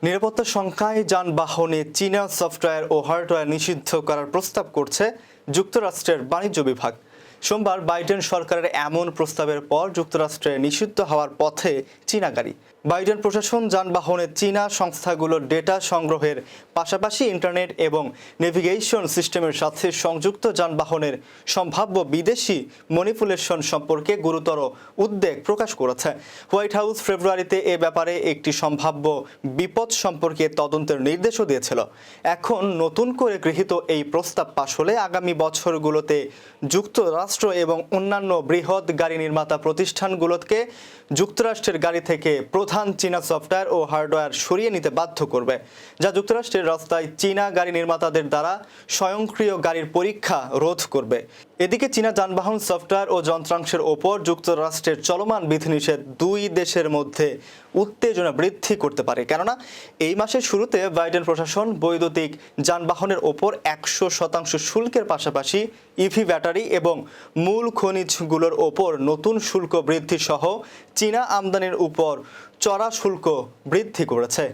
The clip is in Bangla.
নিরাপত্তা শঙ্কায় যানবাহনে চীনা সফটওয়্যার ও হার্ডওয়্যার নিষিদ্ধ করার প্রস্তাব করছে যুক্তরাষ্ট্রের বাণিজ্য বিভাগ। সোমবার বাইডেন সরকারের এমন প্রস্তাবের পর যুক্তরাষ্ট্রে নিষিদ্ধ হওয়ার পথে চীনা গাড়ি। বাইডেন প্রশাসন যানবাহনে চীনা সংস্থাগুলোর ডেটা সংগ্রহের পাশাপাশি ইন্টারনেট এবং নেভিগেশন সিস্টেমের সাথে সংযুক্ত যানবাহনের সম্ভাব্য বিদেশি ম্যানিপুলেশন সম্পর্কে গুরুতর উদ্বেগ প্রকাশ করেছে। হোয়াইট হাউস ফেব্রুয়ারিতে এ ব্যাপারে একটি সম্ভাব্য বিপদ সম্পর্কে তদন্তের নির্দেশও দিয়েছিল। এখন নতুন করে গৃহীত এই প্রস্তাব পাশ হলে আগামী বছরগুলোতে যুক্তরাষ্ট্র এবং অন্যান্য বৃহৎ গাড়ি নির্মাতা প্রতিষ্ঠানগুলোকে যুক্তরাষ্ট্রের গাড়ি থেকে প্রধান চীনা সফটওয়্যার ও হার্ডওয়্যার সরিয়ে নিতে বাধ্য করবে, যা যুক্তরাষ্ট্রের রাস্তায় চীনা গাড়ি নির্মাতাদের দ্বারা স্বয়ংক্রিয় গাড়ির পরীক্ষা রোধ করবে। এদিকে চীনা যানবাহন সফটওয়্যার ও যন্ত্রাংশের ওপর যুক্তরাষ্ট্রের চলমান বিধিনিষেধ দুই দেশের মধ্যে উত্তেজনা বৃদ্ধি করতে পারে, কেননা এই মাসের শুরুতে বাইডেন প্রশাসন বৈদ্যুতিক যানবাহনের ওপর 100% শুল্কের পাশাপাশি ইভি ব্যাটারি এবং মূল খনিজগুলোর ওপর নতুন শুল্ক বৃদ্ধি সহ চীনা আমদানির উপর চড়া শুল্ক বৃদ্ধি করেছে।